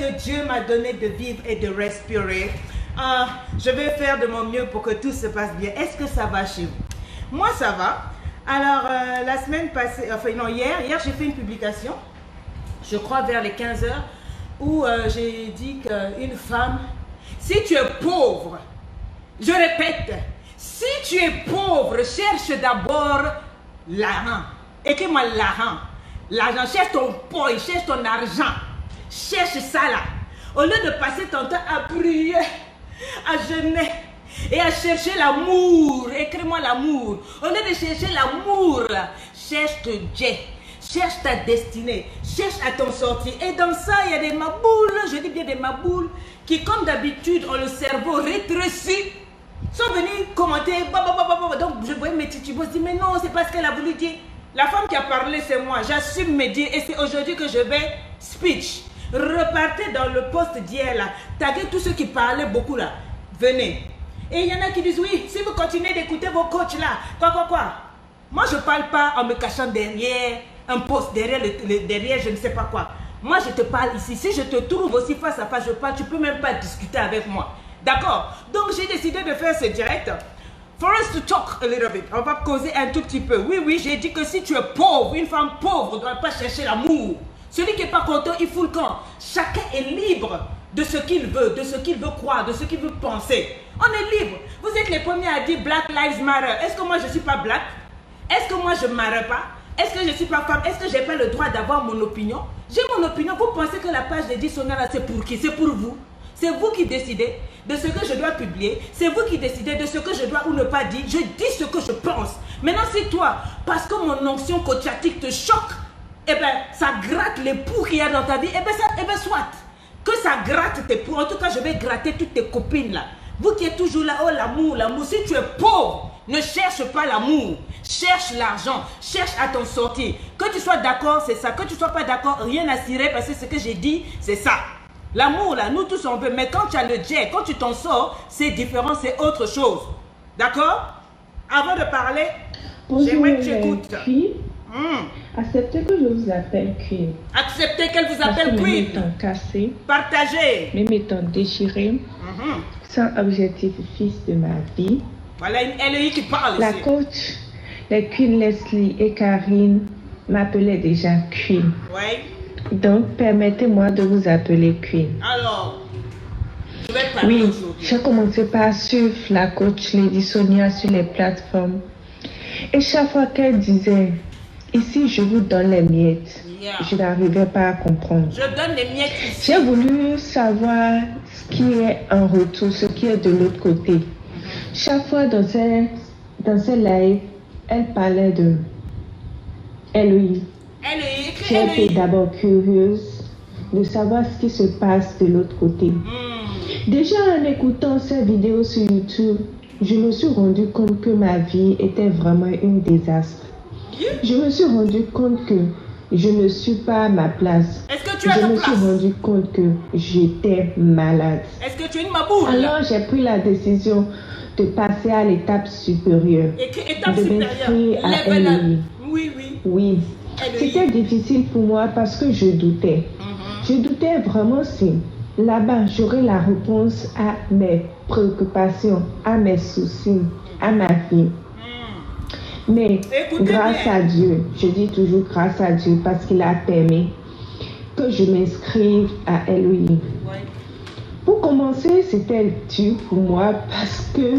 que Dieu m'a donné de vivre et de respirer, je vais faire de mon mieux pour que tout se passe bien. Est-ce que ça va chez vous? Moi, ça va. Alors, la semaine passée, enfin non, hier j'ai fait une publication, je crois vers les 15 heures, où j'ai dit qu'une femme, si tu es pauvre, je répète, si tu es pauvre, cherche d'abord l'argent. Écris-moi l'argent. L'argent, cherche ton poil, cherche ton argent. Cherche ça là. Au lieu de passer ton temps à prier, à jeûner et à chercher l'amour. Écris-moi l'amour. Au lieu de chercher l'amour là, cherche ton Dieu. Cherche ta destinée. Cherche à t'en sortir. Et dans ça, il y a des maboules, je dis bien des maboules, qui comme d'habitude ont le cerveau rétréci, sont venus commenter. Donc je voyais mes titubos, je dis mais non, c'est pas ce qu'elle a voulu dire. La femme qui a parlé, c'est moi. J'assume mes dires et c'est aujourd'hui que je vais speech. Repartez dans le post d'hier là. Taguez tous ceux qui parlaient beaucoup là. Venez. Et il y en a qui disent oui, si vous continuez d'écouter vos coachs là, quoi. Moi je parle pas en me cachant derrière un post, derrière je ne sais pas quoi. Moi je te parle ici. Si je te trouve aussi face à face, je parle, tu peux même pas discuter avec moi. D'accord? Donc j'ai décidé de faire ce direct. For us to talk a little bit. On va causer un tout petit peu. Oui, j'ai dit que si tu es pauvre, une femme pauvre ne doit pas chercher l'amour. Celui qui n'est pas content, il fout le camp. Chacun est libre de ce qu'il veut, de ce qu'il veut croire, de ce qu'il veut penser. On est libre. Vous êtes les premiers à dire Black Lives Matter. Est-ce que moi je ne suis pas black? Est-ce que moi je ne marre pas? Est-ce que je ne suis pas femme? Est-ce que je n'ai pas le droit d'avoir mon opinion? J'ai mon opinion. Vous pensez que la page de Dissonant, c'est pour qui? C'est pour vous. C'est vous qui décidez de ce que je dois publier. C'est vous qui décidez de ce que je dois ou ne pas dire. Je dis ce que je pense. Maintenant, si toi, parce que mon onction cochatique te choque, eh bien, ça gratte les poux qu'il y a dans ta vie, eh bien, soit. Que ça gratte tes poux. En tout cas, je vais gratter toutes tes copines là. Vous qui êtes toujours là, oh l'amour. Si tu es pauvre, ne cherche pas l'amour. Cherche l'argent. Cherche à t'en sortir. Que tu sois d'accord, c'est ça. Que tu ne sois pas d'accord, rien à cirer parce que ce que j'ai dit, c'est ça. L'amour, là, nous tous on veut, mais quand tu as le jet, quand tu t'en sors, c'est différent, c'est autre chose. D'accord? Avant de parler, j'aimerais que tu écoutes. Acceptez que je vous appelle Queen. Acceptez qu'elle vous appelle Queen. Mes étant cassés, partagez. Même étant déchirés, sans objectif fixe de ma vie. Voilà une LEI qui parle La ici. coach, les Queen Leslie et Karine m'appelaient déjà Queen. Oui. Donc, permettez-moi de vous appeler Queen. Alors, je vais parler oui, aujourd'hui. j'ai commencé par suivre la coach Lady Sonia sur les plateformes. Et chaque fois qu'elle disait, ici je vous donne les miettes, je n'arrivais pas à comprendre. Je donne les miettes ici. J'ai voulu savoir ce qui est en retour, ce qui est de l'autre côté. Chaque fois dans ces lives, elle parlait de LEI. J'ai été d'abord curieuse de savoir ce qui se passe de l'autre côté. Déjà en écoutant ces vidéos sur YouTube, je me suis rendu compte que ma vie était vraiment un désastre. Je me suis rendu compte que je ne suis pas à ma place. Est-ce que tu as ta place? Je me suis rendu compte que j'étais malade. Est-ce que tu es une maboule? Alors j'ai pris la décision de passer à l'étape supérieure. Étape de supérieure. m'inscrire à LEI. Oui. C'était difficile pour moi parce que je doutais. Je doutais vraiment si là-bas j'aurais la réponse à mes préoccupations, à mes soucis, à ma vie. Mais grâce à Dieu, je dis toujours grâce à Dieu parce qu'il a permis que je m'inscrive à LEI. Pour commencer, c'était dur pour moi parce que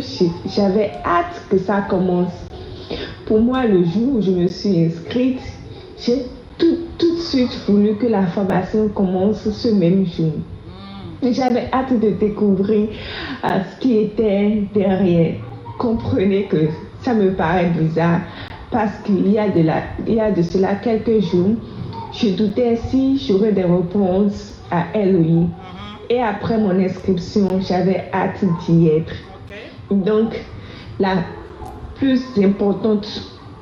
j'avais hâte que ça commence. Pour moi, le jour où je me suis inscrite, j'ai tout de suite voulu que la formation commence ce même jour. J'avais hâte de découvrir ce qui était derrière. Comprenez que ça me paraît bizarre parce qu'il y a de cela quelques jours, je doutais si j'aurais des réponses à LEI. Et après mon inscription, j'avais hâte d'y être. Donc, la plus importante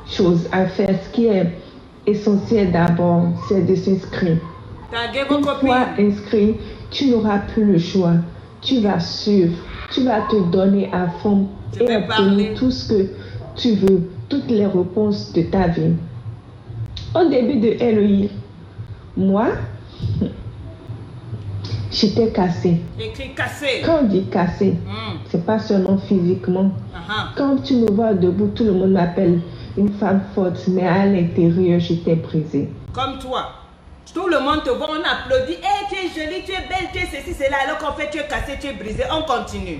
chose à faire, ce qui est essentiel d'abord, c'est de s'inscrire. Une fois inscrit, tu n'auras plus le choix. Tu vas suivre, tu vas te donner à fond et obtenir tout ce que tu veux, toutes les réponses de ta vie. Au début de LEI, moi, J'étais cassée. Écrit cassé. Quand on dit cassée, c'est pas seulement physiquement. Quand tu me vois debout, tout le monde m'appelle une femme forte, mais à l'intérieur, j'étais brisée. Comme toi. Tout le monde te voit, on applaudit. Hey, tu es jolie, tu es belle, tu es ceci, c'est là. Alors qu'en fait, tu es cassée, tu es brisée. On continue.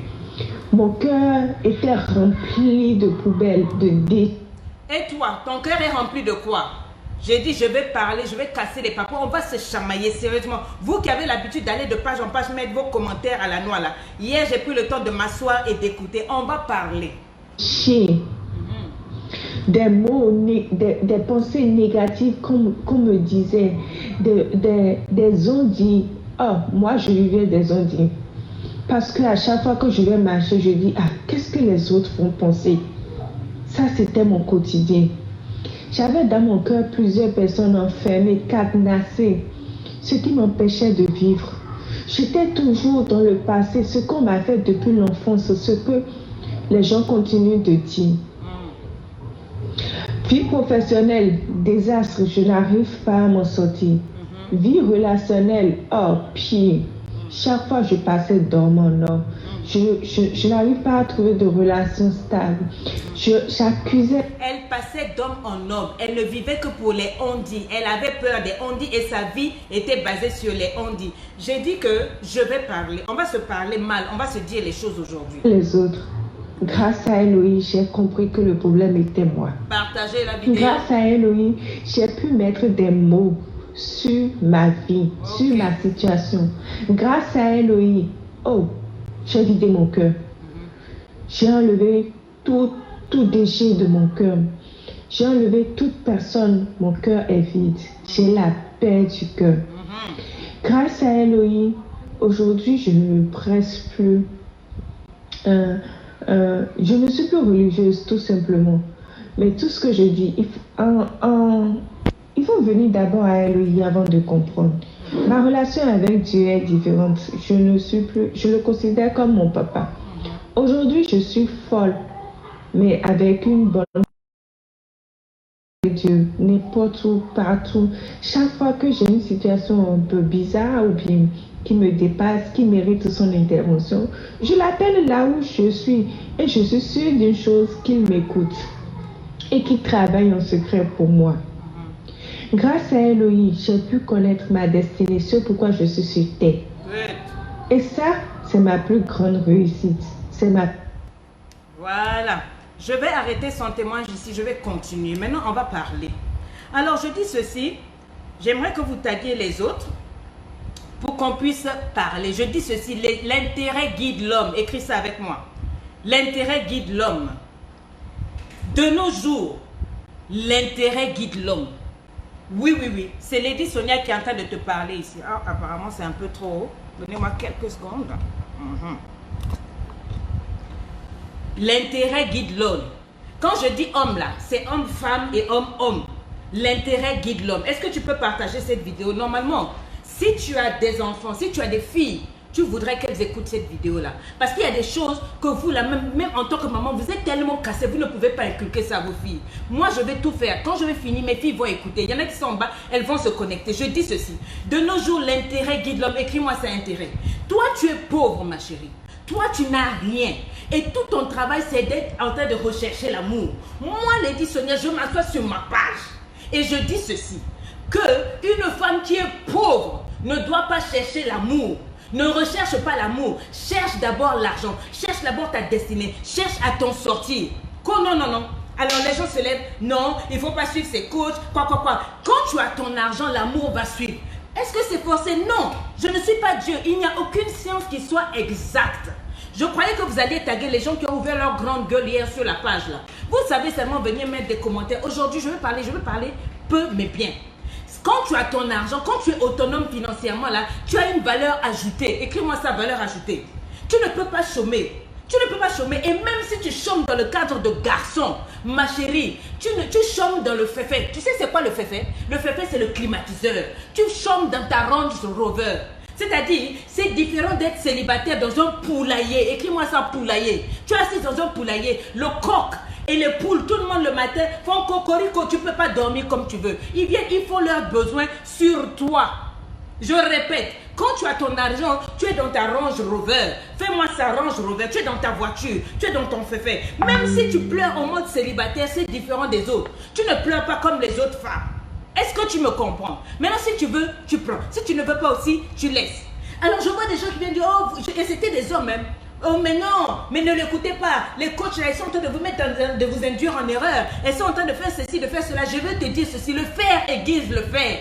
Mon cœur était rempli de poubelles, de dés. Et toi, ton cœur est rempli de quoi? J'ai dit, je vais parler, je vais casser les papiers, on va se chamailler sérieusement. Vous qui avez l'habitude d'aller de page en page mettre vos commentaires à la noix là. Hier, j'ai pris le temps de m'asseoir et d'écouter. On va parler. Des mots, des pensées négatives qu'on me disait, des ondits. Oh, moi je vivais des ondits. Parce qu'à chaque fois que je vais marcher, je dis, ah, qu'est-ce que les autres vont penser? Ça, c'était mon quotidien. J'avais dans mon cœur plusieurs personnes enfermées, cadenassées, ce qui m'empêchait de vivre. J'étais toujours dans le passé, ce qu'on m'a fait depuis l'enfance, ce que les gens continuent de dire. Vie professionnelle, désastre, je n'arrive pas à m'en sortir. Vie relationnelle, oh, pire. Chaque fois je passais dormant, non. Je n'arrive pas à trouver de relation stable. J'accusais. Elle passait d'homme en homme. Elle ne vivait que pour les on-dit. Elle avait peur des on-dit et sa vie était basée sur les on-dit. J'ai dit que je vais parler. On va se parler mal. On va se dire les choses aujourd'hui. Les autres. Grâce à Elohim, j'ai compris que le problème était moi. Partagez la vidéo. Grâce à Elohim, j'ai pu mettre des mots sur ma vie, sur ma situation. Grâce à Elohim, oh, j'ai vidé mon cœur. J'ai enlevé tout déchet de mon cœur. J'ai enlevé toute personne, mon cœur est vide. J'ai la paix du cœur. Grâce à Elohim, aujourd'hui, je ne presse plus. Je ne suis plus religieuse, tout simplement. Mais tout ce que je dis, il faut venir d'abord à Elohim avant de comprendre. Ma relation avec Dieu est différente. Je le considère comme mon papa. Aujourd'hui, je suis folle, mais avec une bonne Dieu, n'importe où, partout. Chaque fois que j'ai une situation un peu bizarre ou bien qui me dépasse, qui mérite son intervention, je l'appelle là où je suis et je suis sûre d'une chose, qu'il m'écoute et qu'il travaille en secret pour moi. Grâce à Elohim, j'ai pu connaître ma destinée, ce pourquoi je suis sur terre. Et ça, c'est ma plus grande réussite. C'est ma... Voilà. Je vais arrêter son témoignage ici, je vais continuer. Maintenant, on va parler. Alors, je dis ceci. J'aimerais que vous taguiez les autres pour qu'on puisse parler. Je dis ceci. L'intérêt guide l'homme. Écris ça avec moi. L'intérêt guide l'homme. De nos jours, l'intérêt guide l'homme. Oui, oui, oui. C'est Lady Sonia qui est en train de te parler ici. Ah, apparemment, c'est un peu trop haut. Donnez-moi quelques secondes. L'intérêt guide l'homme. Quand je dis homme là, c'est homme-femme et homme-homme. L'intérêt guide l'homme. Est-ce que tu peux partager cette vidéo? Normalement, si tu as des enfants, si tu as des filles, tu voudrais qu'elles écoutent cette vidéo-là. Parce qu'il y a des choses que vous, là, même en tant que maman, vous êtes tellement cassés, vous ne pouvez pas inculquer ça à vos filles. Moi, je vais tout faire. Quand je vais finir, mes filles vont écouter. Il y en a qui sont en bas, elles vont se connecter. Je dis ceci. De nos jours, l'intérêt guide l'homme. Écris-moi ça, intérêt. Toi, tu es pauvre, ma chérie. Toi, tu n'as rien. Et tout ton travail, c'est d'être en train de rechercher l'amour. Moi, Lady Sonia, je m'assois sur ma page. Et je dis ceci. Que une femme qui est pauvre ne doit pas chercher l'amour. Ne recherche pas l'amour. Cherche d'abord l'argent. Cherche d'abord ta destinée. Cherche à t'en sortir. Non, non, non. Alors les gens se lèvent. Non, il ne faut pas suivre ses coachs. Quoi. Quand tu as ton argent, l'amour va suivre. Est-ce que c'est forcé? Non. Je ne suis pas Dieu. Il n'y a aucune science qui soit exacte. Je croyais que vous alliez taguer les gens qui ont ouvert leur grande gueule hier sur la page là. Vous savez seulement venir mettre des commentaires. Aujourd'hui, je vais parler peu mais bien. Quand tu as ton argent, quand tu es autonome financièrement là, tu as une valeur ajoutée. Écris-moi ça, valeur ajoutée. Tu ne peux pas chômer. Tu ne peux pas chômer. Et même si tu chômes dans le cadre de garçon, ma chérie, tu chômes dans le féfé. Tu sais c'est quoi le féfé? Le féfé, c'est le climatiseur. Tu chômes dans ta Range Rover. C'est-à-dire, c'est différent d'être célibataire dans un poulailler. Écris-moi ça, poulailler. Tu es assis dans un poulailler. Le coq et les poules, tout le monde le matin, font cocorico. Tu ne peux pas dormir comme tu veux. Ils viennent, ils font leurs besoins sur toi. Je répète, Quand tu as ton argent, tu es dans ta Range Rover. Fais-moi ça, Range Rover. Tu es dans ta voiture, tu es dans ton féfé. Même si tu pleures en mode célibataire, c'est différent des autres. Tu ne pleures pas comme les autres femmes. Est-ce que tu me comprends? Maintenant, si tu veux, tu prends. Si tu ne veux pas aussi, tu laisses. Alors, je vois des gens qui viennent dire, oh, et c'était des hommes même. Oh, mais non, mais ne l'écoutez pas. Les coachs, là, ils sont en train de vous mettre, de vous induire en erreur. Ils sont en train de faire ceci, de faire cela. Je veux te dire ceci, le faire aiguise le faire.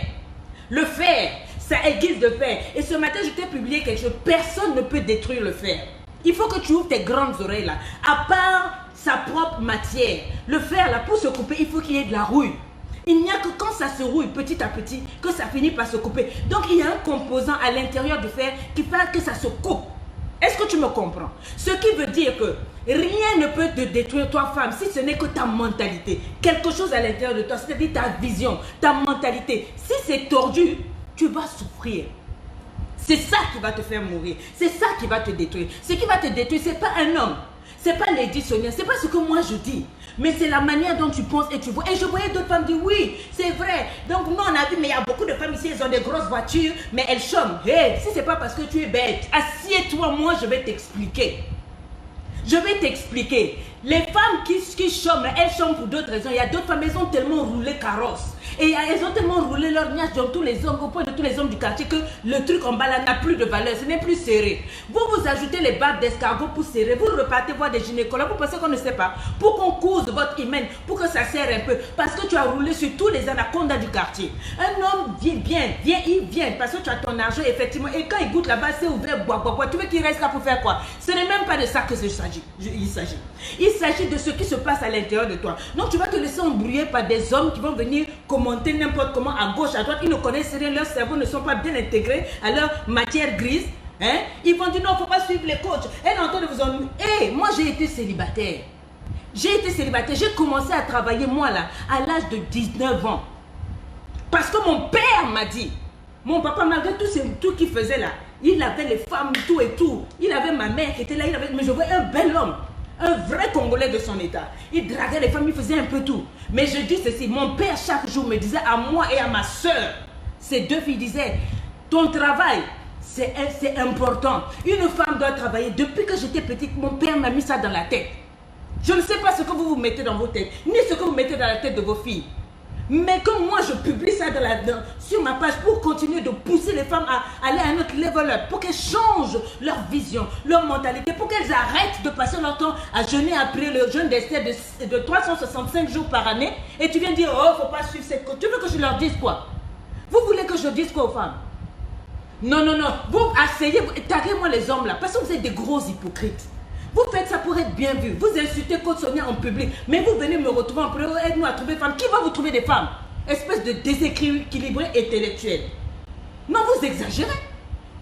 Le faire, ça aiguise le faire. Et ce matin, je t'ai publié quelque chose. Personne ne peut détruire le fer. Il faut que tu ouvres tes grandes oreilles là. À part sa propre matière. Le fer là, pour se couper, il faut qu'il y ait de la rouille. Il n'y a que quand ça se rouille petit à petit que ça finit par se couper. Donc il y a un composant à l'intérieur du fer qui fait que ça se coupe. Est-ce que tu me comprends? Ce qui veut dire que rien ne peut te détruire, toi femme, si ce n'est que ta mentalité. Quelque chose à l'intérieur de toi, c'est-à-dire ta vision, ta mentalité. Si c'est tordu, tu vas souffrir. C'est ça qui va te faire mourir. C'est ça qui va te détruire. Ce qui va te détruire, ce n'est pas un homme. Ce n'est pas l'éditionnaire. Ce n'est pas ce que moi je dis. Mais c'est la manière dont tu penses et tu vois. Et je voyais d'autres femmes dire oui, c'est vrai. Donc nous on a vu, mais il y a beaucoup de femmes ici, elles ont des grosses voitures, mais elles chôment. Hey, si ce n'est pas parce que tu es bête, assieds-toi, moi je vais t'expliquer. Je vais t'expliquer. Les femmes qui chôment, elles chôment pour d'autres raisons. Il y a d'autres femmes, elles ont tellement roulé carrosse. Et elles ont tellement roulé leur niache dans tous les hommes, au point de tous les hommes du quartier, que le truc en bas là n'a plus de valeur, ce n'est plus serré. Vous ajoutez les barbes d'escargot pour serrer, vous repartez voir des gynécologues, vous pensez qu'on ne sait pas, pour qu'on couse votre hymen, pour que ça serre un peu, parce que tu as roulé sur tous les anacondas du quartier. Un homme il vient, parce que tu as ton argent, effectivement, et quand il goûte là-bas, c'est ouvert, bois, tu veux qu'il reste là pour faire quoi? Ce n'est même pas de ça que il s'agit. Il s'agit de ce qui se passe à l'intérieur de toi. Donc tu vas te laisser embrouiller par des hommes qui vont venir commenter n'importe comment à gauche, à droite. Ils ne connaissent rien, leurs cerveaux ne sont pas bien intégrés à leur matière grise. Hein? Ils vont dire non, il ne faut pas suivre les coachs. Elle est en train de vous ennuyer. Hey, moi j'ai été célibataire. J'ai commencé à travailler moi là, à l'âge de 19 ans. Parce que mon père m'a dit, mon papa malgré tout qu'il faisait là, il avait les femmes, tout et tout. Il avait ma mère qui était là, mais je voyais un bel homme. Un vrai Congolais de son état. Il draguait les femmes, il faisait un peu tout. Mais je dis ceci, mon père chaque jour me disait à moi et à ma soeur, ces deux filles disaient, ton travail, c'est important. Une femme doit travailler. Depuis que j'étais petite, mon père m'a mis ça dans la tête. Je ne sais pas ce que vous mettez dans vos têtes, ni ce que vous mettez dans la tête de vos filles. Mais comme moi je publie ça sur ma page pour continuer de pousser les femmes à aller à un autre level up, pour qu'elles changent leur vision, leur mentalité, pour qu'elles arrêtent de passer leur temps à jeûner après le jeûne d'Esther de 365 jours par année, et tu viens dire oh faut pas suivre cette cause. Tu veux que je leur dise quoi? Vous voulez que je dise quoi aux femmes? Non, vous asseyez, taguez-moi les hommes là, parce que vous êtes des gros hypocrites. Vous faites ça pour être bien vu. Vous insultez Côte Sonia en public. Mais vous venez me retrouver en privé. Aide-nous à trouver des femmes. Qui va vous trouver des femmes? Espèce de déséquilibré intellectuel. Non, vous exagérez.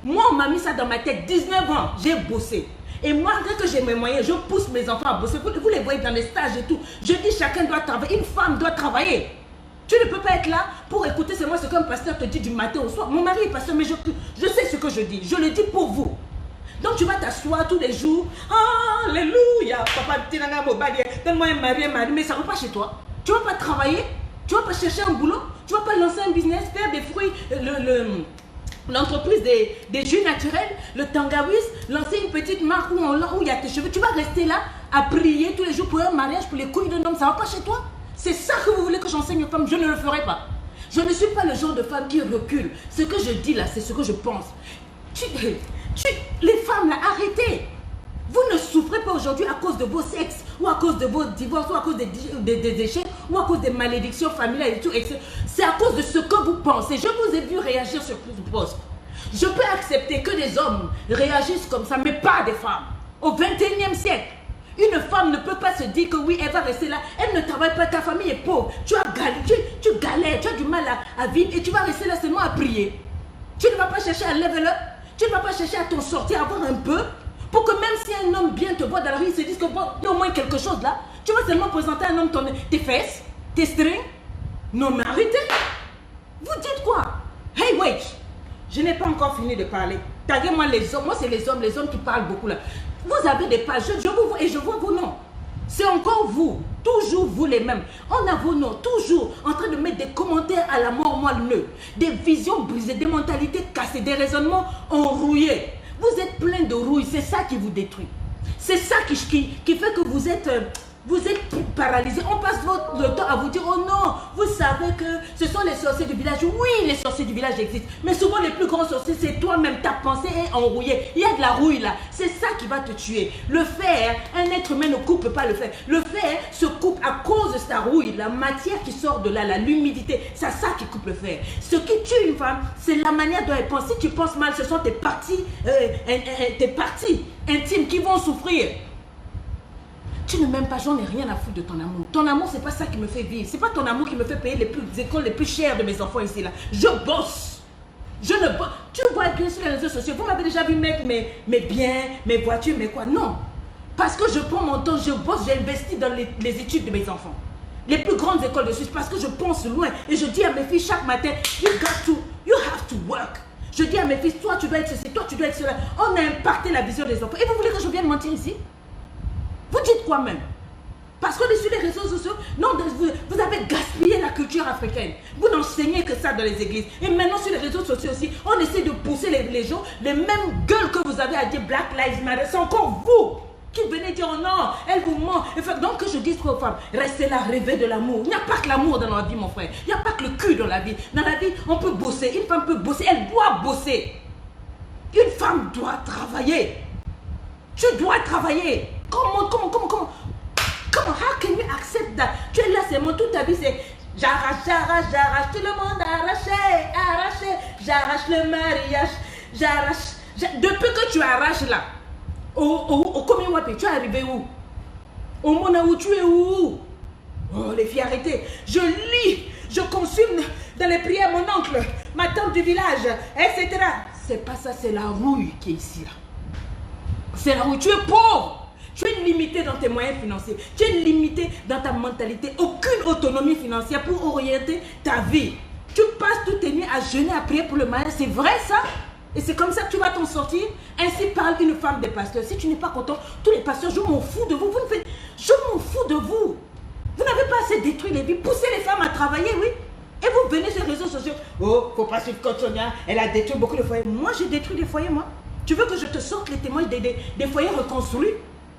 Moi, on m'a mis ça dans ma tête. 19 ans, j'ai bossé. Et moi, dès que j'ai mes moyens, je pousse mes enfants à bosser. Vous les voyez dans les stages et tout. Je dis chacun doit travailler. Une femme doit travailler. Tu ne peux pas être là pour écouter seulement ce qu'un pasteur te dit du matin au soir. Mon mari est pasteur, mais je sais ce que je dis. Je le dis pour vous. Donc tu vas t'asseoir tous les jours. Alléluia. Papa, donne-moi un mari, mais ça ne va pas chez toi. Tu ne vas pas travailler. Tu ne vas pas chercher un boulot. Tu ne vas pas lancer un business, faire des fruits, l'entreprise des jus naturels, le Tangawiz, lancer une petite marque où il y a tes cheveux. Tu vas rester là à prier tous les jours pour un mariage, pour les couilles d'un homme. Ça ne va pas chez toi. C'est ça que vous voulez que j'enseigne aux femmes. Je ne le ferai pas. Je ne suis pas le genre de femme qui recule. Ce que je dis là, c'est ce que je pense. Les femmes là, arrêtez. Vous ne souffrez pas aujourd'hui à cause de vos sexes, ou à cause de vos divorces, ou à cause des échecs, ou à cause des malédictions familiales et tout. C'est à cause de ce que vous pensez. Je vous ai vu réagir sur plus de postes. Je peux accepter que des hommes réagissent comme ça, mais pas des femmes. Au 21e siècle, une femme ne peut pas se dire que oui, elle va rester là. Elle ne travaille pas, ta famille est pauvre. Tu galères, tu as du mal à vivre et tu vas rester là seulement à prier. Tu ne vas pas chercher à level up. Tu ne vas pas chercher à t'en sortir, à avoir un peu, pour que même si un homme bien te voit dans la rue, il se dise que bon, il y a au moins quelque chose là. Tu vas seulement présenter à un homme tes fesses, tes strings. Non mais arrêtez. Vous dites quoi? Hey wait, je n'ai pas encore fini de parler. Taguez-moi les hommes. Moi c'est les hommes qui parlent beaucoup là. Vous avez des pages, je vous vois et je vois vos noms. C'est encore vous toujours vous les mêmes. On a vos noms, toujours en train de mettre des commentaires à la mort moelleux, des visions brisées, des mentalités cassées, des raisonnements enrouillés. Vous êtes plein de rouille, c'est ça qui vous détruit. C'est ça qui fait que vous êtes paralysé. On passe le temps à vous dire, oh non, vous savez que ce sont les sorciers du village. Oui, les sorciers du village existent. Mais souvent, les plus grands sorciers, c'est toi-même. Ta pensée est enrouillée. Il y a de la rouille là. C'est ça qui va te tuer. Le fer, un être humain ne coupe pas le fer. Le fer se coupe à cause de sa rouille. La matière qui sort de là, l'humidité, c'est ça qui coupe le fer. Ce qui tue une femme, c'est la manière dont elle pense. Si tu penses mal, ce sont tes parties intimes qui vont souffrir. Tu ne m'aimes pas, j'en ai rien à foutre de ton amour. Ton amour, c'est pas ça qui me fait vivre. C'est pas ton amour qui me fait payer les écoles les plus chères de mes enfants ici là. Je bosse. Je ne bosse. Tu vois bien sur les réseaux sociaux. Vous m'avez déjà vu mettre mes biens, mes voitures, mes quoi. Non. Parce que je prends mon temps, je bosse, j'investis dans les études de mes enfants. Les plus grandes écoles de Suisse, parce que je pense loin. Et je dis à mes filles chaque matin, you have to work. Je dis à mes filles, toi tu dois être ceci, toi tu dois être cela. On a impacté la vision des enfants. Et vous voulez que je vienne mentir ici? Vous dites quoi même? Parce qu'on est sur les réseaux sociaux. Non, vous avez gaspillé la culture africaine. Vous n'enseignez que ça dans les églises. Et maintenant sur les réseaux sociaux aussi, on essaie de pousser les gens, les mêmes gueules que vous avez à dire Black Lives Matter. C'est encore vous qui venez dire oh non, elle vous ment. Donc que je dise aux femmes, restez là, rêvez de l'amour. Il n'y a pas que l'amour dans la vie, mon frère. Il n'y a pas que le cul dans la vie. Dans la vie, on peut bosser. Une femme peut bosser. Elle doit bosser. Une femme doit travailler. Tu dois travailler. Comment? How can you accept that? Tu es là seulement toute ta vie, c'est j'arrache, tout le monde arraché, j'arrache le mariage, j'arrache. Depuis que tu arraches là, au Komiwapi, tu es arrivé où? Au Mona où tu es où? Oh les filles, arrêtez. Je lis, je consume dans les prières mon oncle, ma tante du village, etc. C'est pas ça, c'est la rouille qui est ici là. C'est la rouille, tu es pauvre. Tu es limité dans tes moyens financiers. Tu es limité dans ta mentalité. Aucune autonomie financière pour orienter ta vie. Tu passes toutes tes nuits à jeûner, à prier pour le mariage. C'est vrai ça? Et c'est comme ça que tu vas t'en sortir? Ainsi parle une femme des pasteurs. Si tu n'es pas content, tous les pasteurs, je m'en fous de vous. Je m'en fous de vous. Vous n'avez pas assez détruit les vies. Poussez les femmes à travailler, oui. Et vous venez sur les réseaux sociaux. Oh, faut pas suivre Coach Sonia. Elle a détruit beaucoup de foyers. Moi, j'ai détruit des foyers, moi. Tu veux que je te sorte les témoins des foyers reconstruits?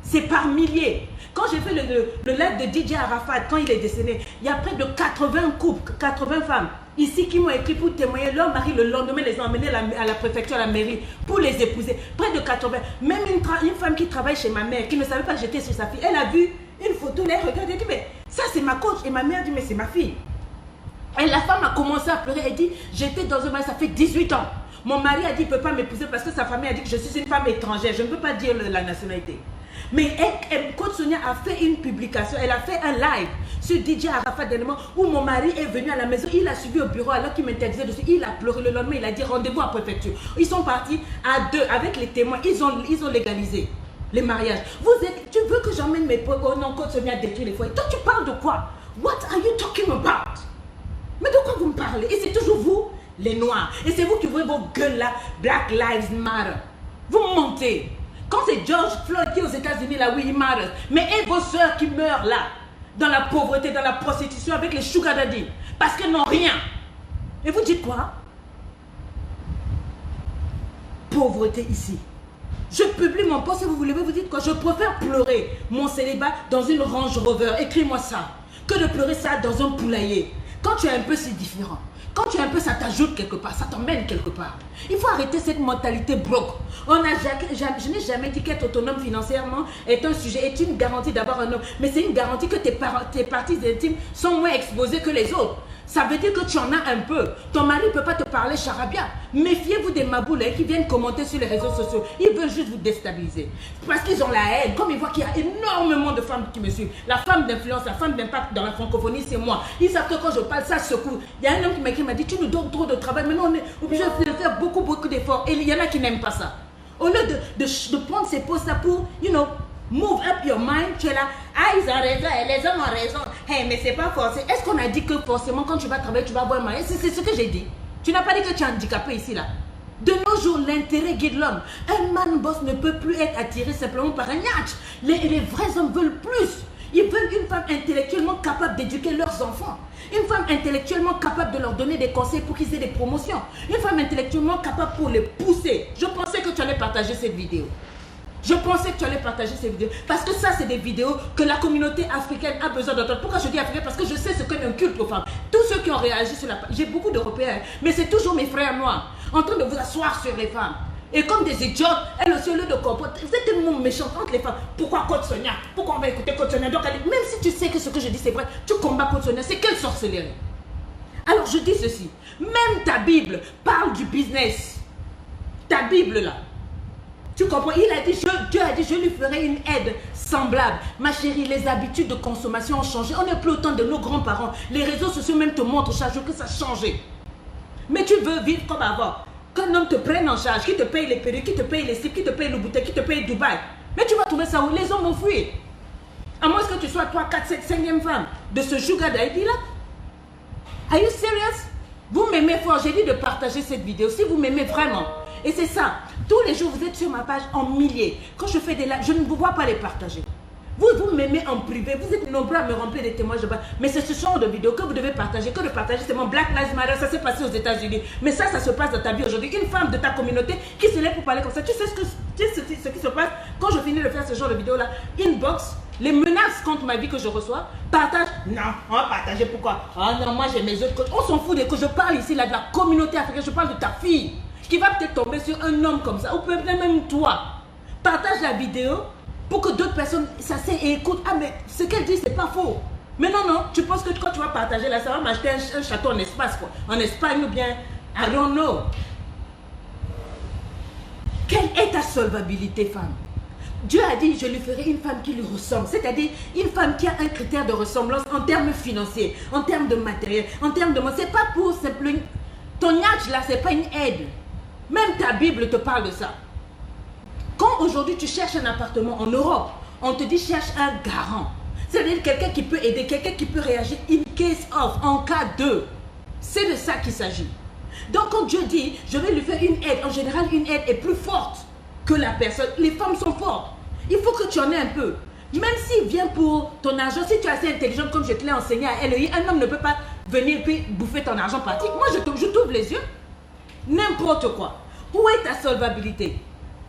C'est par milliers. Quand j'ai fait le live de DJ Arafat, quand il est décédé, il y a près de 80 couples, 80 femmes ici qui m'ont écrit pour témoigner. Leur mari, le lendemain, les ont emmenés à la préfecture, à la mairie, pour les épouser. Près de 80. Même une femme qui travaille chez ma mère, qui ne savait pas jeter sur sa fille, elle a vu une photo, elle regarde, elle dit, mais ça c'est ma coach. Et ma mère dit, mais c'est ma fille. Et la femme a commencé à pleurer, elle dit, j'étais dans un mariage, ça fait 18 ans. Mon mari a dit, il ne peut pas m'épouser parce que sa famille a dit que je suis une femme étrangère. Je ne peux pas dire la nationalité. Mais Coach Sonia a fait une publication, elle a fait un live sur DJ Arafat dernièrement où mon mari est venu à la maison, il a suivi au bureau alors qu'il m'interdisait dessus, il a pleuré le lendemain, il a dit rendez-vous à préfecture. Ils sont partis à deux avec les témoins, ils ont légalisé les mariages. Tu veux que j'emmène mes potes? Oh non, Coach Sonia a détruit les foyers. Toi tu parles de quoi? What are you talking about? Mais de quoi vous me parlez? Et c'est toujours vous, les noirs. Et c'est vous qui voyez vos gueules là, Black Lives Matter. Vous mentez. Quand c'est George Floyd qui est aux États-Unis, là, oui, il meurt. Mais et vos soeurs qui meurent là, dans la pauvreté, dans la prostitution, avec les sugar daddy, parce qu'elles n'ont rien. Et vous dites quoi? Pauvreté ici. Je publie mon post, si vous voulez, vous dites quoi? Je préfère pleurer mon célibat dans une Range Rover, écris-moi ça, que de pleurer ça dans un poulailler. Quand tu es un peu, c'est différent. Quand tu es un peu, ça t'ajoute quelque part, ça t'emmène quelque part. Il faut arrêter cette mentalité broke. Je n'ai jamais dit qu'être autonome financièrement est un sujet, est une garantie d'avoir un homme. Mais c'est une garantie que tes parties intimes sont moins exposées que les autres. Ça veut dire que tu en as un peu. Ton mari ne peut pas te parler charabia. Méfiez-vous des maboulets qui viennent commenter sur les réseaux sociaux. Ils veulent juste vous déstabiliser. Parce qu'ils ont la haine. Comme ils voient qu'il y a énormément de femmes qui me suivent. La femme d'influence, la femme d'impact dans la francophonie, c'est moi. Ils savent que quand je parle, ça secoue. Il y a un homme qui m'a écrit, m'a dit, tu nous donnes trop de travail. Maintenant, on est obligé de faire beaucoup d'efforts. Et il y en a qui n'aiment pas ça. Au lieu de prendre ces postes-là pour, move up your mind, tu es là, ils ont raison, les hommes ont raison. Hey, mais c'est pas forcé. Est-ce qu'on a dit que forcément quand tu vas travailler, tu vas avoir un mari? C'est ce que j'ai dit. Tu n'as pas dit que tu es handicapé ici, là. De nos jours, l'intérêt guide l'homme. Un man boss ne peut plus être attiré simplement par un yacht. Les vrais hommes veulent plus. Ils veulent une femme intellectuellement capable d'éduquer leurs enfants. Une femme intellectuellement capable de leur donner des conseils pour qu'ils aient des promotions. Une femme intellectuellement capable pour les pousser. Je pensais que tu allais partager cette vidéo. Je pensais que tu allais partager ces vidéos. Parce que ça, c'est des vidéos que la communauté africaine a besoin d'entendre. Pourquoi je dis africaine? Parce que je sais ce qu'est un culte aux femmes. Tous ceux qui ont réagi sur la page, j'ai beaucoup d'Européens, mais c'est toujours mes frères noirs, en train de vous asseoir sur les femmes. Et comme des idiotes, elles aussi, au lieu de comprendre, vous êtes tellement méchantes entre les femmes. Pourquoi Côte Sonia? Pourquoi on va écouter Côte Sonia? Donc, même si tu sais que ce que je dis c'est vrai, tu combats Côte Sonia, c'est quelle sorcellerie? Alors, je dis ceci. Même ta Bible parle du business. Ta Bible, là. Tu comprends? Il a dit, Dieu a dit, je lui ferai une aide semblable. Ma chérie, les habitudes de consommation ont changé. On n'est plus au temps de nos grands-parents. Les réseaux sociaux même te montrent chaque jour que ça a changé. Mais tu veux vivre comme avant. Qu'un homme te prenne en charge, qui te paye les perruques, qui te paye les cibles, qui te paye le bouteille, qui te paye Dubaï. Mais tu vas trouver ça où? Les hommes vont fuir. À moins que tu sois 3, 4, 7, 5e femme de ce sugar daddy là. Are you serious? Vous m'aimez fort. J'ai dit de partager cette vidéo. Si vous m'aimez vraiment. Et c'est ça. Tous les jours, vous êtes sur ma page en milliers. Quand je fais des lives, je ne vous vois pas les partager. Vous m'aimez en privé. Vous êtes nombreux à me remplir des témoignages de bas. Mais c'est ce genre de vidéo que vous devez partager. Que de partager, c'est mon Black Lives Matter. Ça s'est passé aux États-Unis. Mais ça se passe dans ta vie aujourd'hui. Une femme de ta communauté qui se lève pour parler comme ça. Tu sais ce qui se passe quand je finis de faire ce genre de vidéo-là? Inbox, les menaces contre ma vie que je reçois. Partage. Non, on va partager. Pourquoi? Ah non, moi j'ai mes autres coachs. On s'en fout de que je parle ici là de la communauté africaine. Je parle de ta fille qui va peut-être tomber sur un homme comme ça. Ou peut-être même toi. Partage la vidéo pour que d'autres personnes s'asseyent et écoutent. Ah mais ce qu'elle dit c'est pas faux. Mais non, non, tu penses que quand tu vas partager là, ça va m'acheter un château en espace quoi. En Espagne ou bien, I don't know. Quelle est ta solvabilité, femme? Dieu a dit, je lui ferai une femme qui lui ressemble. C'est-à-dire une femme qui a un critère de ressemblance en termes financiers, en termes de matériel, en termes de... C'est pas pour simplement... Ton âge là, c'est pas une aide. Même ta Bible te parle de ça. Quand aujourd'hui tu cherches un appartement en Europe, on te dit cherche un garant. C'est-à-dire quelqu'un qui peut aider, quelqu'un qui peut réagir in case of, en cas de. C'est de ça qu'il s'agit. Donc quand Dieu dit, je vais lui faire une aide, en général une aide est plus forte que la personne. Les femmes sont fortes. Il faut que tu en aies un peu. Même s'il vient pour ton argent, si tu es assez intelligente comme je te l'ai enseigné à LEI, un homme ne peut pas venir puis bouffer ton argent pratique. Moi je t'ouvre les yeux. N'importe quoi. Où est ta solvabilité?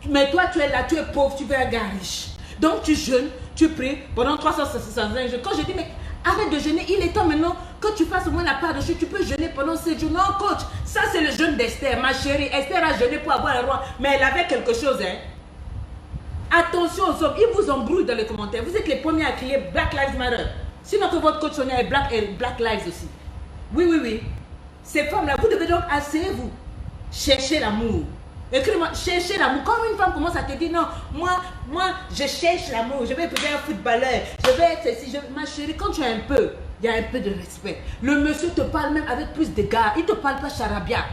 Mais toi tu es là, tu es pauvre, tu veux un gars riche. Donc tu jeûnes, tu pries pendant 365 jours. Quand je dis mais arrête de jeûner, il est temps maintenant que tu fasses au moins la part de choses. Tu peux jeûner pendant 7 jours. Non coach, ça c'est le jeûne d'Esther. Ma chérie, Esther a jeûné pour avoir un roi. Mais elle avait quelque chose hein. Attention aux hommes, ils vous embrouillent dans les commentaires. Vous êtes les premiers à crier Black Lives Matter. Sinon que votre coach Sonia est Black Lives aussi. Oui, oui, oui. Ces femmes-là, vous devez donc asseyez-vous. Cherchez l'amour. Écris-moi, cherchez l'amour. Quand une femme commence à te dire non, moi, je cherche l'amour. Je vais épouser un footballeur. Je vais être ceci. Ma chérie, quand tu as un peu, il y a un peu de respect. Le monsieur te parle même avec plus de gars. Il ne te parle pas charabia.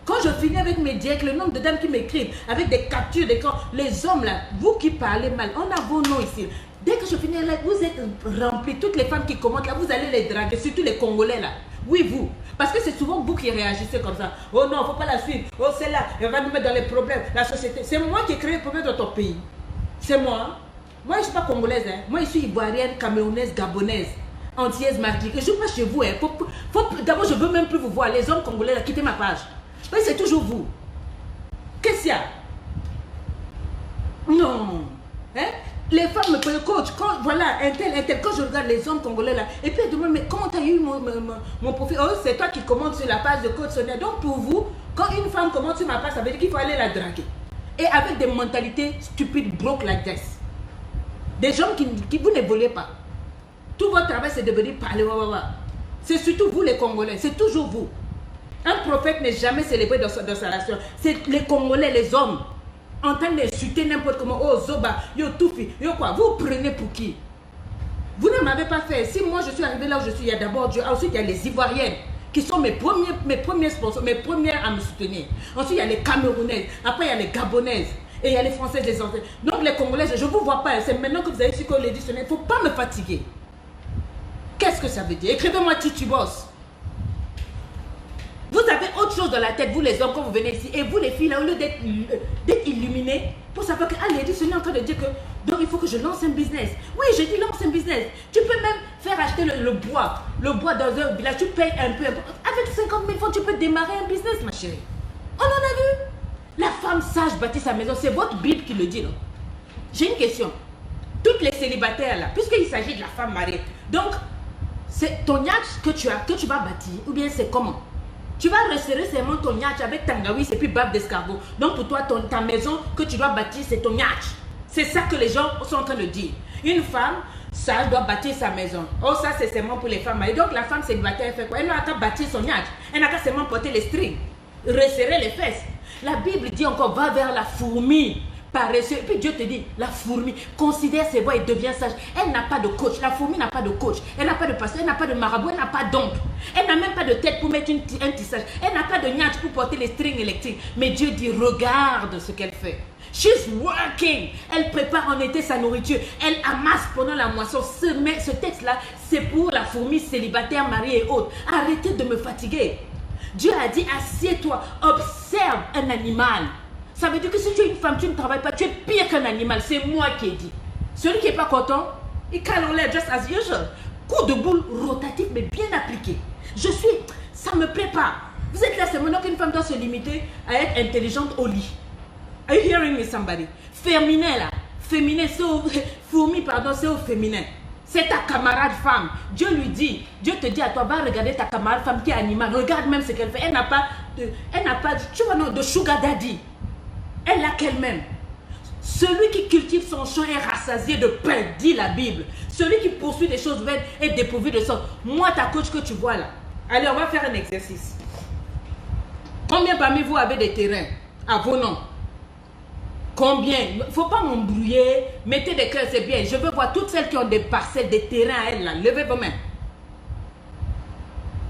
Quand je finis avec mes directs, le nombre de dames qui m'écrivent, avec des captures d'écran, les hommes là, vous qui parlez mal, on a vos noms ici. Dès que je finis là, vous êtes remplis, toutes les femmes qui commentent là, vous allez les draguer, surtout les Congolais là. Oui, vous. Parce que c'est souvent vous qui réagissez comme ça. Oh non, il ne faut pas la suivre. Oh, celle-là, elle va nous mettre dans les problèmes. La société. C'est moi qui ai créé les problèmes dans ton pays. C'est moi. Moi, je ne suis pas congolaise. Hein. Moi, je suis ivoirienne, camerounaise, gabonaise, antillaise, martinique. Et je ne suis pas chez vous. Hein. D'abord, je ne veux même plus vous voir. Les hommes congolais, là, quittez ma page. Mais c'est toujours vous. Qu'est-ce qu'il y a? Non. Hein? Les femmes me prennent coach. Quand, voilà, un tel, quand je regarde les hommes congolais là, et puis elle demande, mais comment tu as eu mon profil? Oh, c'est toi qui commandes sur la page de coach Sonia. Donc pour vous, quand une femme commande sur ma page, ça veut dire qu'il faut aller la draguer. Et avec des mentalités stupides, broke like this. Des gens qui vous n'évoluez pas. Tout votre travail, c'est de venir parler. C'est surtout vous les Congolais, c'est toujours vous. Un prophète n'est jamais célébré dans sa nation. C'est les Congolais, les hommes, en train d'insulter n'importe comment. Oh Zoba, yo Toufi, yo quoi. Vous prenez pour qui? Vous ne m'avez pas fait. Si moi je suis arrivé là où je suis, il y a d'abord Dieu. Ensuite, il y a les Ivoiriennes qui sont mes premiers sponsors, mes premières à me soutenir. Ensuite, il y a les Camerounaises. Après, il y a les Gabonaises. Et il y a les Françaises, les Anglais. Donc les Congolais, je ne vous vois pas. C'est maintenant que vous avez su qu'on les dit. Il ne faut pas me fatiguer. Qu'est-ce que ça veut dire? Écrivez-moi Titi Boss. Vous avez autre chose dans la tête, vous les hommes, quand vous venez ici. Et vous les filles, là, au lieu d'être illuminés, pour savoir que Ali est en train de dire que donc il faut que je lance un business. Oui, je dis lance un business. Tu peux même faire acheter le bois. Le bois dans un village, tu payes un peu. Avec 50 000 francs, tu peux démarrer un business, ma chérie. On en a vu. La femme sage bâtit sa maison. C'est votre Bible qui le dit, non? J'ai une question. Toutes les célibataires, là, puisqu'il s'agit de la femme mariée, donc, c'est ton yacht que tu vas bâtir, ou bien c'est comment? Tu vas resserrer seulement ton yacht avec tangawis et puis bave d'escargot. Donc pour toi, ta maison que tu dois bâtir, c'est ton yacht. C'est ça que les gens sont en train de dire. Une femme, ça doit bâtir sa maison. Oh, ça c'est seulement pour les femmes mariées. Donc la femme célibataire, elle fait quoi? Elle n'a qu'à bâtir son yacht. Elle n'a qu'à seulement porter les strings, resserrer les fesses. La Bible dit encore, va vers la fourmi. Paresseux. Et puis Dieu te dit, la fourmi considère ses voies et devient sage. Elle n'a pas de coach. La fourmi n'a pas de coach. Elle n'a pas de pasteur, elle n'a pas de marabout, elle n'a pas d'oncle. Elle n'a même pas de tête pour mettre un tissage. Elle n'a pas de niache pour porter les strings électriques. Mais Dieu dit, regarde ce qu'elle fait. She's working. Elle prépare en été sa nourriture. Elle amasse pendant la moisson. Ce texte-là, c'est pour la fourmi célibataire, mariée et autres. Arrêtez de me fatiguer. Dieu a dit, assieds-toi, observe un animal. Ça veut dire que si tu es une femme, tu ne travailles pas, tu es pire qu'un animal. C'est moi qui ai dit. Celui qui n'est pas content, il cale en l'air, just as usual. Coup de boule rotatif, mais bien appliqué. Ça ne me plaît pas. Vous êtes là, c'est maintenant qu'une femme doit se limiter à être intelligente au lit. Are you hearing me, somebody? Féminin, là. Féminin, c'est au... Fourmi, pardon, c'est au féminin. C'est ta camarade femme. Dieu lui dit, Dieu te dit à toi, va regarder ta camarade femme qui est animale. Regarde même ce qu'elle fait. Elle n'a pas, tu vois, non, de sugar daddy. Elle l'a qu'elle-même. Celui qui cultive son champ est rassasié de pain, dit la Bible. Celui qui poursuit des choses vaines est dépourvu de sens. Moi, ta coach que tu vois là. Allez, on va faire un exercice. Combien parmi vous avez des terrains à vos noms? Combien? Il ne faut pas m'embrouiller. Mettez des cœurs, c'est bien. Je veux voir toutes celles qui ont des parcelles, des terrains à elles là. Levez vos mains.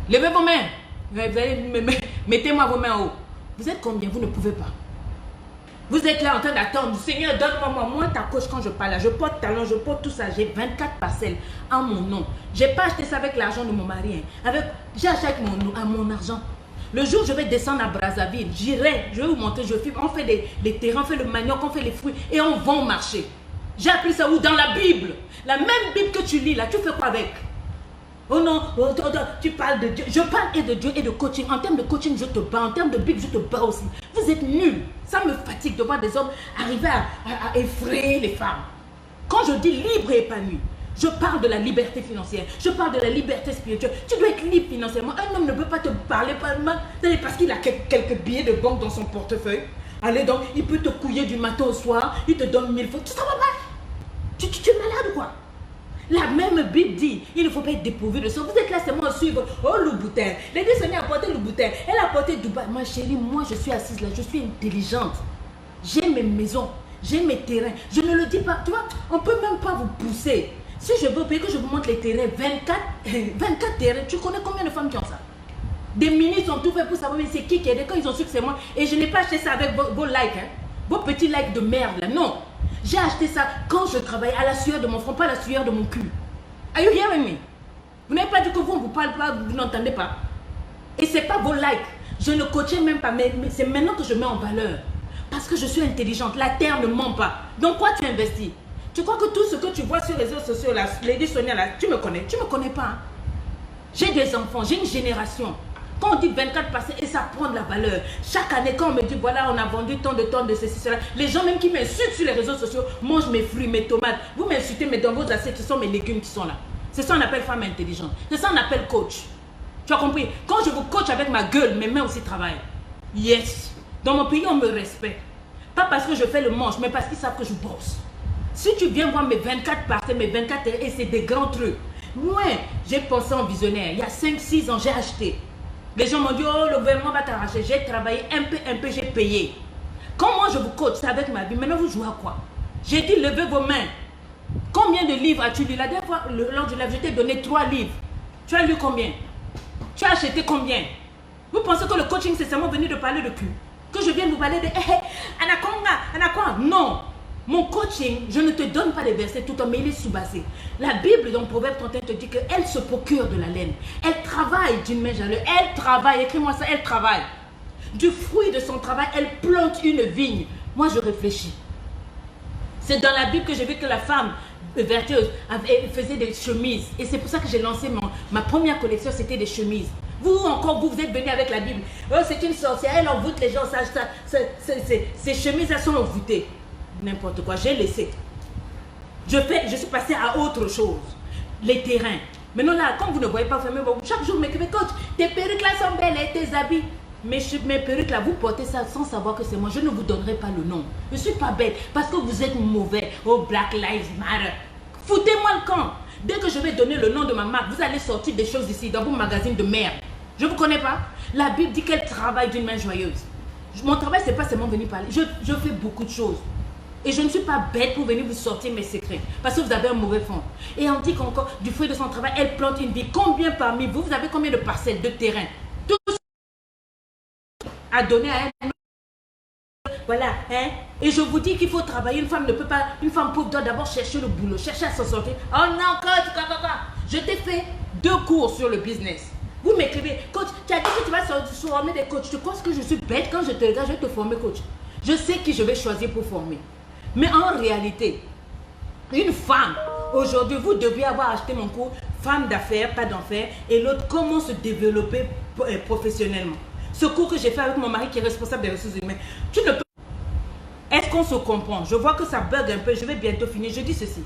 Levez vos mains. Mettez-moi vos mains en haut. Vous êtes combien? Vous ne pouvez pas. Vous êtes là en train d'attendre. Seigneur, donne-moi. Moi, ta coach, quand je parle là, je porte talent, je porte tout ça. J'ai 24 parcelles en mon nom. Je n'ai pas acheté ça avec l'argent de mon mari. J'ai acheté avec mon argent. Le jour où je vais descendre à Brazzaville, j'irai, je vais vous montrer, je filme. On fait les terrains, on fait le manioc, on fait les fruits et on vend au marché. J'ai appris ça où? Dans la Bible. La même Bible que tu lis là, tu fais quoi avec? Oh non, tu parles de Dieu. Je parle et de Dieu et de coaching. En termes de coaching, je te bats. En termes de Bible, je te bats aussi. Vous êtes nuls. Ça me fatigue de voir des hommes arriver à effrayer les femmes. Quand je dis libre et épanoui, je parle de la liberté financière. Je parle de la liberté spirituelle. Tu dois être libre financièrement. Un homme ne peut pas te parler parce qu'il a quelques billets de banque dans son portefeuille. Allez donc, il peut te couiller du matin au soir. Il te donne 1000 francs. Tu t'en vas pas. Tu es malade ou quoi? La même Bible dit, il ne faut pas être dépourvu de ça. Vous êtes là seulement à suivre. Oh, Louboutin. Les deux semaines a porté Louboutin. Elle a porté Dubaï. Ma chérie, moi je suis assise là. Je suis intelligente. J'ai mes maisons. J'ai mes terrains. Je ne le dis pas. Tu vois, on ne peut même pas vous pousser. Si je veux payer que je vous montre les terrains, 24 terrains. Tu connais combien de femmes qui ont ça? Des ministres ont tout fait pour savoir mais c'est qui est. Quand ils ont su que c'est moi. Et je n'ai pas acheté ça avec vos likes. Hein? Vos petits likes de merde là. Non. J'ai acheté ça quand je travaillais à la sueur de mon front, pas à la sueur de mon cul. Are you hearing me? Vous n'avez pas dit que vous ne vous parlez pas, vous n'entendez pas. Et ce n'est pas vos likes. Je ne coachais même pas, mais c'est maintenant que je mets en valeur. Parce que je suis intelligente. La terre ne ment pas. Donc quoi tu investis? Tu crois que tout ce que tu vois sur les réseaux sociaux, là, Lady Sonia, là, tu me connais? Tu ne me connais pas. Hein? J'ai des enfants, j'ai une génération. Quand on dit 24 passés, et ça prend de la valeur. Chaque année, quand on me dit, voilà, on a vendu tant de tonnes de ceci, cela, les gens même qui m'insultent sur les réseaux sociaux mangent mes fruits, mes tomates. Vous m'insultez, mais dans vos assiettes, ce sont mes légumes qui sont là. C'est ça qu'on appelle femme intelligente. C'est ça qu'on appelle coach. Tu as compris? Quand je vous coach avec ma gueule, mes mains aussi travaillent. Yes. Dans mon pays, on me respecte. Pas parce que je fais le manche, mais parce qu'ils savent que je bosse. Si tu viens voir mes 24 parties, mes 24 et c'est des grands trucs. Moi, j'ai pensé en visionnaire. Il y a 5-6 ans, j'ai acheté. Les gens m'ont dit, oh, le gouvernement va t'arracher. J'ai travaillé un peu, j'ai payé. Quand moi je vous coach, c'est avec ma vie. Maintenant, vous jouez à quoi? J'ai dit, levez vos mains. Combien de livres as-tu lu? La dernière fois, lors du live, je t'ai donné 3 livres. Tu as lu combien? Tu as acheté combien? Vous pensez que le coaching, c'est seulement venir de parler de cul? Que je viens de vous parler de, Anaconda, non. Mon coaching, je ne te donne pas des versets tout le temps, mais il est sous-basé. La Bible, dans Proverbe 31, te dit qu'elle se procure de la laine. Elle travaille d'une main jalouse. Elle travaille, écris-moi ça, elle travaille. Du fruit de son travail, elle plante une vigne. Moi, je réfléchis. C'est dans la Bible que j'ai vu que la femme vertueuse faisait des chemises. Et c'est pour ça que j'ai lancé ma première collection, c'était des chemises. Vous encore, vous êtes venus avec la Bible. Oh, c'est une sorcière, elle envoûte les gens. Ces chemises, elles sont envoûtées. N'importe quoi, j'ai laissé. Je suis passée à autre chose. Les terrains. Maintenant là, quand vous ne voyez pas fermer, chaque jour, mais coach, tes perruques là sont belles et tes habits. Mes perruques là, vous portez ça sans savoir que c'est moi. Je ne vous donnerai pas le nom. Je ne suis pas bête parce que vous êtes mauvais. Oh, Black Lives Matter. Foutez-moi le camp. Dès que je vais donner le nom de ma marque, vous allez sortir des choses ici dans vos magazines de merde. Je ne vous connais pas. La Bible dit qu'elle travaille d'une main joyeuse. Mon travail, ce n'est pas seulement venir parler. Je fais beaucoup de choses. Et je ne suis pas bête pour venir vous sortir mes secrets. Parce que vous avez un mauvais fond. Et on dit qu'encore, du fruit de son travail, elle plante une vie. Combien parmi vous, vous avez combien de parcelles, de terrain? Tout à donner à elle. Voilà, hein? Et je vous dis qu'il faut travailler. Une femme ne peut pas, une femme pauvre doit d'abord chercher le boulot, chercher à s'en sortir. Oh non, coach, je t'ai fait 2 cours sur le business. Vous m'écrivez, coach, tu as dit que tu vas former des coachs. Tu penses que je suis bête quand je te regarde, je vais te former coach. Je sais qui je vais choisir pour former. Mais en réalité, une femme, aujourd'hui, vous deviez avoir acheté mon cours Femme d'affaires, pas d'enfer, et l'autre, comment se développer professionnellement. Ce cours que j'ai fait avec mon mari qui est responsable des ressources humaines. Tu ne peux... Est-ce qu'on se comprend? Je vois que ça bug un peu, je vais bientôt finir. Je dis ceci.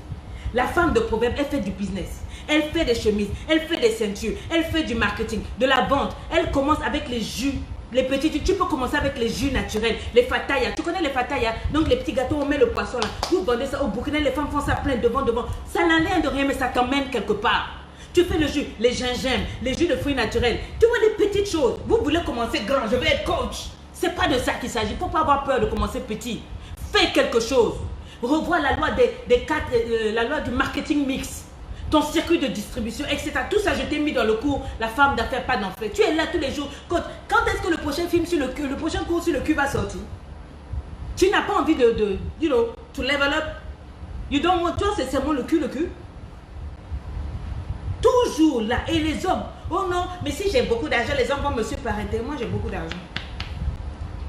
La femme de Proverbe, elle fait du business. Elle fait des chemises, elle fait des ceintures, elle fait du marketing, de la vente. Elle commence avec les jus. Les petits, tu peux commencer avec les jus naturels, les fatayas. Tu connais les fatayas? Donc les petits gâteaux, on met le poisson là. Vous vendez ça au Burkina, les femmes font ça plein devant. Ça n'a l'air de rien, mais ça t'emmène quelque part. Tu fais le jus, les gingembre, les jus de fruits naturels. Tu vois des petites choses. Vous voulez commencer grand, je vais être coach. C'est pas de ça qu'il s'agit. Il ne faut pas avoir peur de commencer petit. Fais quelque chose. Revois la loi la loi du marketing mix. Ton circuit de distribution, etc. Tout ça, je t'ai mis dans le cours La femme d'affaires, pas d'enfer. Tu es là tous les jours. Quand est-ce que le prochain film sur le cul, le prochain cours sur le cul va sortir? Tu n'as pas envie you know, to level up. You don't want, toi, c'est seulement le cul. Toujours là. Et les hommes, oh non, mais si j'ai beaucoup d'argent, les hommes vont me surparenter. Moi, j'ai beaucoup d'argent.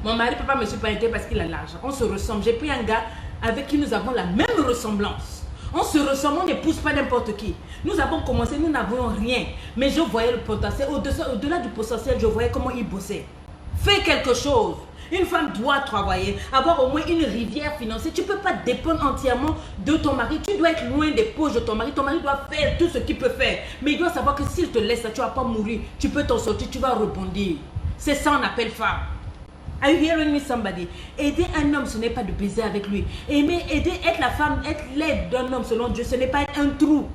Mon mari ne peut pas me surparenter parce qu'il a l'argent. On se ressemble. J'ai pris un gars avec qui nous avons la même ressemblance. On se ressemble, on n'épouse pas n'importe qui. Nous avons commencé, nous n'avons rien. Mais je voyais le potentiel. Au-delà du potentiel, je voyais comment il bossait. Fais quelque chose. Une femme doit travailler, avoir au moins une rivière financière. Tu ne peux pas dépendre entièrement de ton mari. Tu dois être loin des poches de ton mari. Ton mari doit faire tout ce qu'il peut faire. Mais il doit savoir que s'il te laisse, tu ne vas pas mourir. Tu peux t'en sortir, tu vas rebondir. C'est ça qu'on appelle femme. Are you hearing me, somebody? Aider un homme, ce n'est pas de baiser avec lui. Aider, être la femme, être l'aide d'un homme selon Dieu, ce n'est pas être un trou.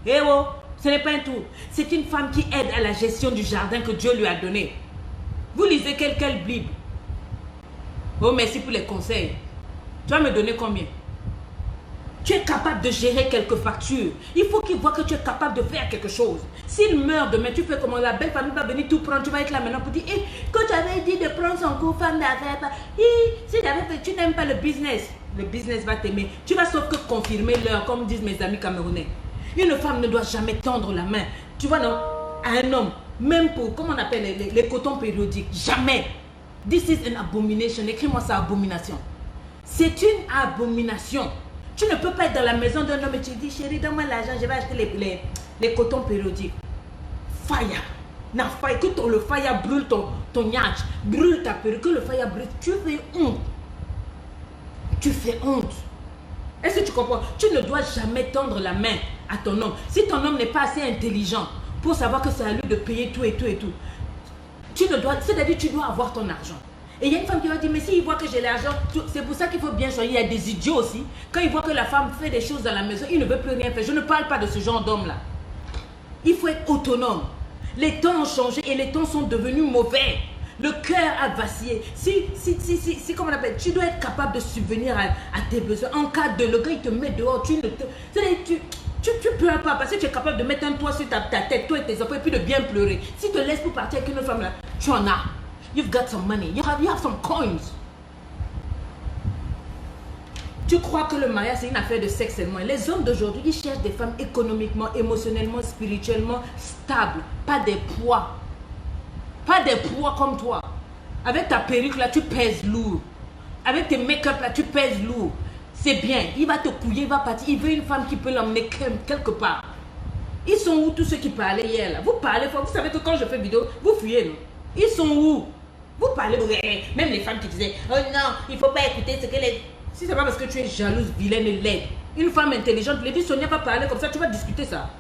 Eh oh, ce n'est pas un trou. C'est une femme qui aide à la gestion du jardin que Dieu lui a donné. Vous lisez quelle Bible? Oh, merci pour les conseils. Tu vas me donner combien? Tu es capable de gérer quelques factures. Il faut qu'il voit que tu es capable de faire quelque chose. S'il meurt demain, tu fais comment? La belle famille va venir tout prendre. Tu vas être là maintenant pour dire, quand tu avais dit de prendre son cours femme d'affaires, si tu n'aimes pas le business va t'aimer. Tu vas sauf que confirmer l'heure, comme disent mes amis camerounais. Une femme ne doit jamais tendre la main. Tu vois, non? À un homme, même pour, comment on appelle les cotons périodiques. Jamais. This is an abomination. Écris-moi ça, abomination. C'est une abomination. Tu ne peux pas être dans la maison d'un homme et tu dis, chérie, donne-moi l'argent, je vais acheter les cotons périodiques. Fire. Non, fire. Que le fire brûle ton yatch, brûle ta perruque, que le fire brûle. Tu fais honte. Tu fais honte. Est-ce que tu comprends? Tu ne dois jamais tendre la main à ton homme. Si ton homme n'est pas assez intelligent pour savoir que c'est à lui de payer tout et tout et tout, c'est-à-dire tu dois avoir ton argent. Et il y a une femme qui va dire, mais s'il voit que j'ai l'argent, c'est pour ça qu'il faut bien choisir. Il y a des idiots aussi. Quand ils voient que la femme fait des choses dans la maison, il ne veut plus rien faire. Je ne parle pas de ce genre d'homme-là. Il faut être autonome. Les temps ont changé et les temps sont devenus mauvais. Le cœur a vacillé. Si comme on appelle, tu dois être capable de subvenir à tes besoins. En cas de le gars, il te met dehors, tu pleures pas parce que tu es capable de mettre un toit sur ta tête, toi et tes enfants, et puis de bien pleurer. Si tu te laisses pour partir avec une autre femme là, tu en as. You've got some money. You have some coins. Tu crois que le mariage, c'est une affaire de sexe seulement. Les hommes d'aujourd'hui, ils cherchent des femmes économiquement, émotionnellement, spirituellement stables. Pas des poids. Pas des poids comme toi. Avec ta perruque là, tu pèses lourd. Avec tes make-up là, tu pèses lourd. C'est bien. Il va te couiller, il va partir. Il veut une femme qui peut l'emmener quelque part. Ils sont où tous ceux qui parlaient hier là? Vous parlez fort. Vous savez que quand je fais vidéo, vous fuyez, non? Ils sont où? Vous parlez, même les femmes qui disaient, oh non, il ne faut pas écouter ce que les... Si c'est pas parce que tu es jalouse, vilaine et laide. Une femme intelligente, Lady Sonia va parler comme ça, tu vas discuter ça.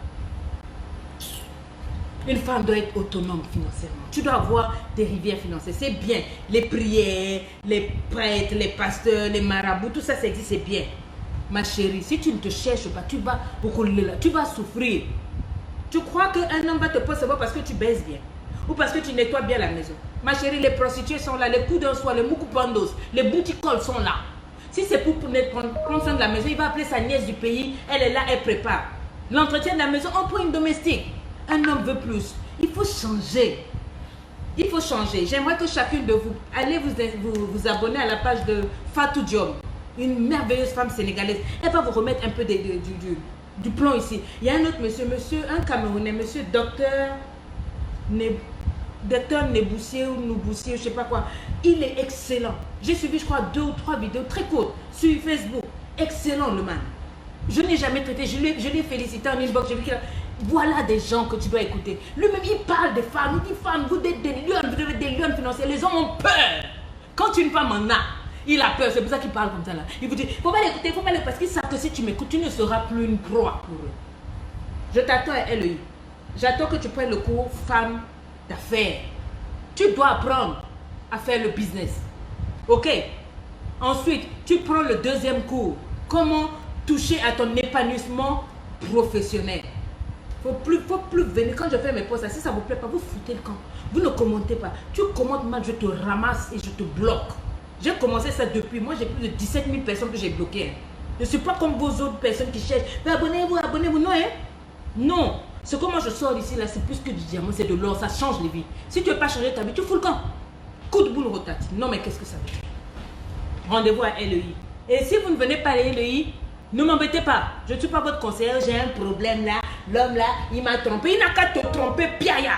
Une femme doit être autonome financièrement. Tu dois avoir des rivières financières. C'est bien. Les prières, les prêtres, les pasteurs, les marabouts, tout ça, ça existe, c'est bien. Ma chérie, si tu ne te cherches pas, tu vas souffrir. Tu crois qu'un homme va te poser parce que tu baises bien ou parce que tu nettoies bien la maison. Ma chérie, les prostituées sont là, les coups d'un soir, les moukupandos, les bouticoles sont là. Si c'est pour prendre soin de la maison, il va appeler sa nièce du pays, elle est là, elle prépare. L'entretien de la maison, on prend une domestique. Un homme veut plus. Il faut changer. Il faut changer. J'aimerais que chacune de vous, allez vous abonner à la page de Fatou Diom, une merveilleuse femme sénégalaise. Elle va vous remettre un peu du plomb ici. Il y a un autre monsieur, un Camerounais, monsieur docteur Neboussier ou Nouboussier, je ne sais pas quoi. Il est excellent. J'ai suivi, je crois, 2 ou 3 vidéos très courtes sur Facebook. Excellent, le man. Je n'ai jamais traité. Je l'ai félicité en inbox. J'ai vu qu'il a... Voilà des gens que tu dois écouter. Lui-même, il parle des femmes. Il dit, femmes, vous êtes des lions, vous avez des lions financiers. Les hommes ont peur. Quand une femme en a, il a peur. C'est pour ça qu'il parle comme ça là. Il vous dit, faut pas l'écouter, faut pas l'écouter. Parce qu'ils savent que si tu m'écoutes, tu ne seras plus une proie pour eux. Je t'attends à LEI. J'attends que tu prennes le cours femme d'affaires. Tu dois apprendre à faire le business. Ok? Ensuite, tu prends le deuxième cours. Comment toucher à ton épanouissement professionnel. Faut plus venir. Quand je fais mes posts, si ça ne vous plaît pas, vous foutez le camp. Vous ne commentez pas. Tu commentes mal, je te ramasse et je te bloque. J'ai commencé ça depuis. Moi, j'ai plus de 17 000 personnes que j'ai bloquées. Je ne suis pas comme vos autres personnes qui cherchent. Mais abonnez-vous, abonnez-vous. Non, hein? Non. Ce que moi je sors ici, là, c'est plus que du diamant, c'est de l'or. Ça change les vies. Si tu ne veux pas changer ta vie, tu fous le camp. Coup de boule rotative. Non, mais qu'est-ce que ça veut dire? Rendez-vous à LEI. Et si vous ne venez pas à LEI, ne m'embêtez pas. Je ne suis pas votre conseillère. J'ai un problème là. L'homme là, il m'a trompé. Il n'a qu'à te tromper, Piaya.